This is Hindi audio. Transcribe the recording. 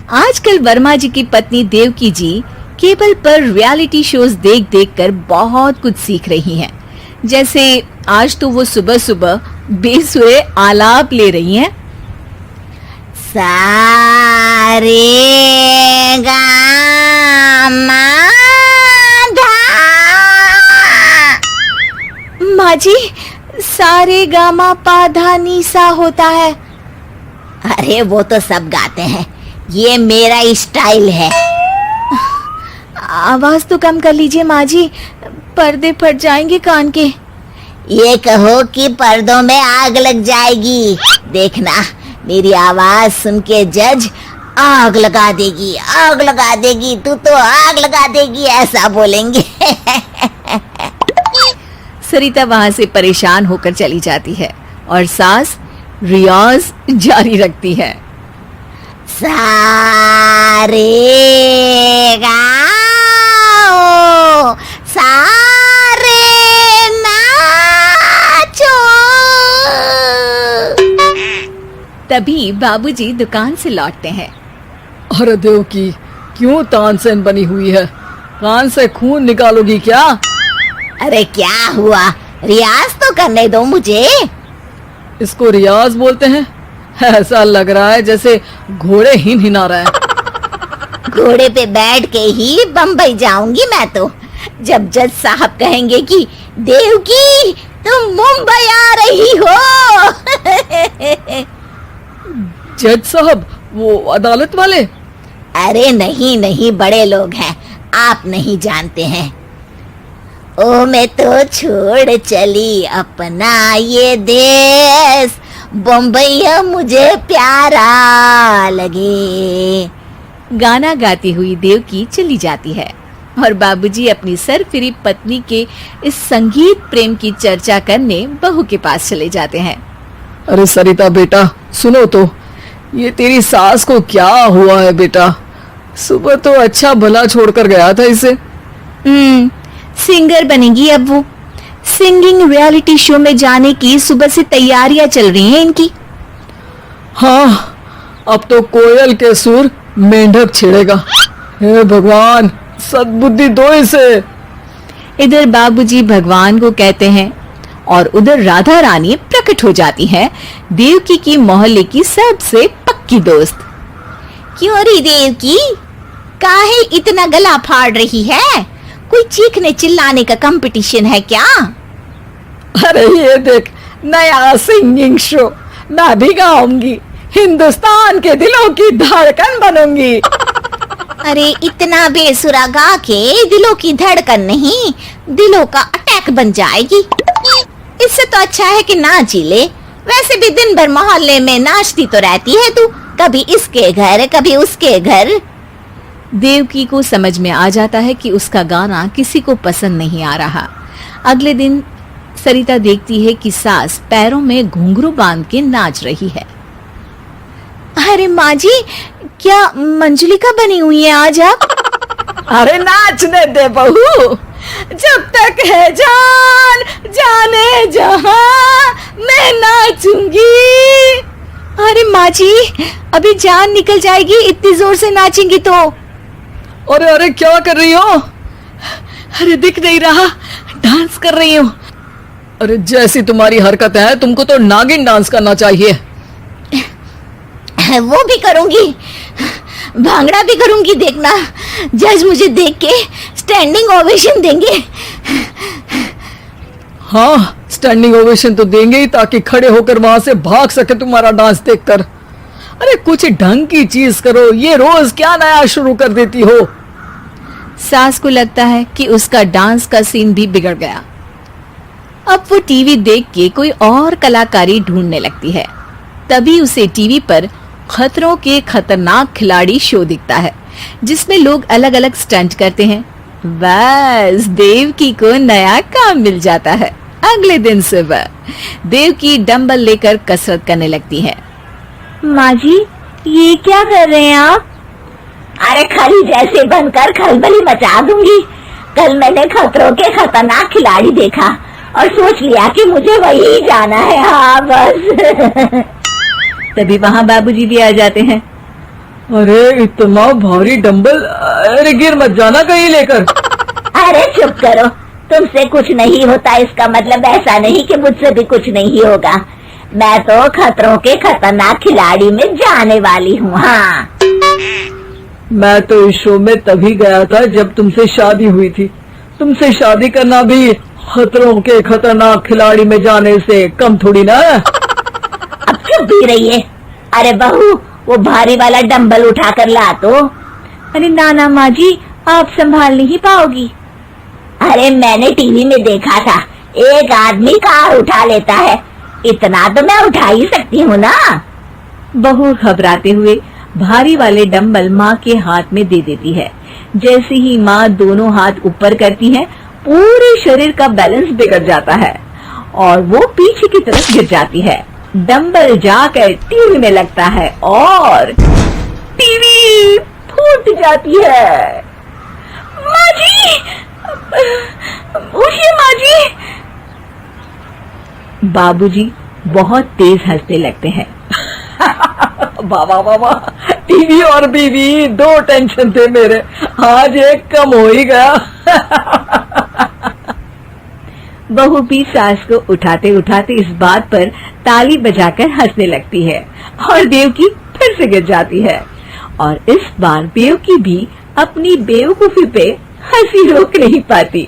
आजकल वर्मा जी की पत्नी देवकी जी केबल पर रियलिटी शोज देख देख कर बहुत कुछ सीख रही हैं। जैसे आज तो वो सुबह सुबह बेसुरे आलाप ले रही हैं। सा रे गा मा धा। माँ जी, सारे गामा पा धा नी सा होता है। अरे वो तो सब गाते हैं, ये मेरा स्टाइल है। आवाज तो कम कर लीजिए माँ जी, पर्दे फट जाएंगे कान के। ये कहो कि पर्दों में आग लग जाएगी। देखना, मेरी आवाज सुन के जज आग लगा देगी, आग लगा देगी, तू तो आग लगा देगी, ऐसा बोलेंगे। सरिता वहां से परेशान होकर चली जाती है और सास रियाज जारी रखती है। सा रे गा ओ, सा रे नाचो। तभी बाबूजी दुकान से लौटते हैं। अरे देवकी, क्यों तानसेन बनी हुई है? कान से खून निकालोगी क्या? अरे क्या हुआ, रियाज तो करने दो मुझे। इसको रियाज बोलते हैं? ऐसा लग रहा है जैसे घोड़े हिना रहा है। घोड़े पे बैठ के ही बम्बई जाऊंगी मैं तो, जब जज साहब कहेंगे कि देवकी तुम मुंबई आ रही हो। जज साहब, वो अदालत वाले? अरे नहीं नहीं, बड़े लोग हैं, आप नहीं जानते हैं। ओ मैं तो छोड़ चली अपना ये देश, बम्बई मुझे प्यारा लगे। गाना गाती हुई देवकी चली जाती है और बाबूजी अपनी सरफिरी पत्नी के इस संगीत प्रेम की चर्चा करने बहू के पास चले जाते हैं। अरे सरिता बेटा, सुनो तो, ये तेरी सास को क्या हुआ है बेटा? सुबह तो अच्छा भला छोड़कर गया था इसे। सिंगर बनेगी अब वो। सिंगिंग रियलिटी शो में जाने की सुबह से तैयारियां चल रही हैं इनकी। हाँ, अब तो कोयल के सुर मेंढक छेड़ेगा। हे भगवान, सद्बुद्धि दो इसे। इधर बाबूजी भगवान को कहते हैं और उधर राधा रानी प्रकट हो जाती है, देवकी की मोहल्ले की सबसे पक्की दोस्त। क्यों री देवकी, काहे इतना गला फाड़ रही है? कोई चीखने चिल्लाने का कंपटीशन है क्या? अरे ये देख, नया सिंगिंग शो, मैं भी गाऊंगी, हिंदुस्तान के दिलों की धड़कन बनूंगी। अरे इतना बेसुरा गा के दिलों की धड़कन नहीं, दिलों का अटैक बन जाएगी। इससे तो अच्छा है कि नाच ही ले। वैसे भी दिन भर मोहल्ले में नाचती तो रहती है तू, कभी इसके घर कभी उसके घर। देवकी को समझ में आ जाता है कि उसका गाना किसी को पसंद नहीं आ रहा। अगले दिन सरिता देखती है कि सास पैरों में घुंघरू बांध के नाच रही है। अरे माँ जी, क्या मंजुलिका बनी हुई है आज आप? अरे नाचने दे बहू, जब तक है जान जाने जहां मैं नाचूंगी। अरे माँ जी, अभी जान निकल जाएगी इतनी जोर से नाचेंगी तो। अरे अरे क्या कर रही हो? अरे दिख नहीं रहा, डांस कर रही हूँ। अरे जैसी तुम्हारी हरकत है, तुमको तो नागिन डांस करना चाहिए। वो भी करूंगी, भांगड़ा भी करूंगी, देखना जज मुझे देख के स्टैंडिंग ओवेशन देंगे। हाँ, स्टैंडिंग ओवेशन तो देंगे ही, ताकि खड़े होकर वहां से भाग सके तुम्हारा डांस देखकर। अरे कुछ ढंग की चीज करो, ये रोज क्या नया शुरू कर देती हो। सास को लगता है कि उसका डांस का सीन भी बिगड़ गया। अब वो टीवी देख के कोई और कलाकारी ढूंढने लगती है। तभी उसे टीवी पर खतरों के खतरनाक खिलाड़ी शो दिखता है, जिसमें लोग अलग अलग स्टंट करते हैं। बस देवकी को नया काम मिल जाता है। अगले दिन सुबह देवकी डंबल लेकर कसरत करने लगती है। माँ जी, ये क्या कर रहे हैं आप? अरे खली जैसे बनकर खलबली मचा दूंगी। कल मैंने खतरों के खतरनाक खिलाड़ी देखा और सोच लिया कि मुझे वही जाना है। हाँ बस। तभी वहाँ बाबूजी भी आ जाते हैं। अरे इतना भारी डंबल, अरे गिर मत जाना कहीं लेकर। अरे चुप करो, तुमसे कुछ नहीं होता इसका मतलब ऐसा नहीं कि मुझसे भी कुछ नहीं होगा। मैं तो खतरों के खतरनाक खिलाड़ी में जाने वाली हूँ। हाँ, मैं तो इस शो में तभी गया था जब तुमसे शादी हुई थी। तुमसे शादी करना भी खतरों के खतरनाक खिलाड़ी में जाने से कम थोड़ी ना। अब चुप भी रहिए। अरे बहू, वो भारी वाला डंबल उठा कर ला तो। अरे नाना माँ जी, आप संभाल नहीं पाओगी। अरे मैंने टीवी में देखा था, एक आदमी कार उठा लेता है, इतना तो मैं उठा ही सकती हूँ ना। बहू घबराते हुए भारी वाले डंबल माँ के हाथ में दे देती है। जैसे ही माँ दोनों हाथ ऊपर करती है, पूरे शरीर का बैलेंस बिगड़ जाता है और वो पीछे की तरफ गिर जाती है। डंबल जाकर टीवी में लगता है और टीवी फूट जाती है। माँ जी, उठिए माँ जी। बाबूजी बहुत तेज हंसने लगते हैं। बाबा बाबा, टीवी और बीवी दो टेंशन थे मेरे, आज एक कम हो ही गया। बहू भी सास को उठाते उठाते इस बात पर ताली बजाकर हंसने लगती है और देवकी फिर से गिर जाती है। और इस बार देवकी भी अपनी बेवकूफी पे हंसी रोक नहीं पाती।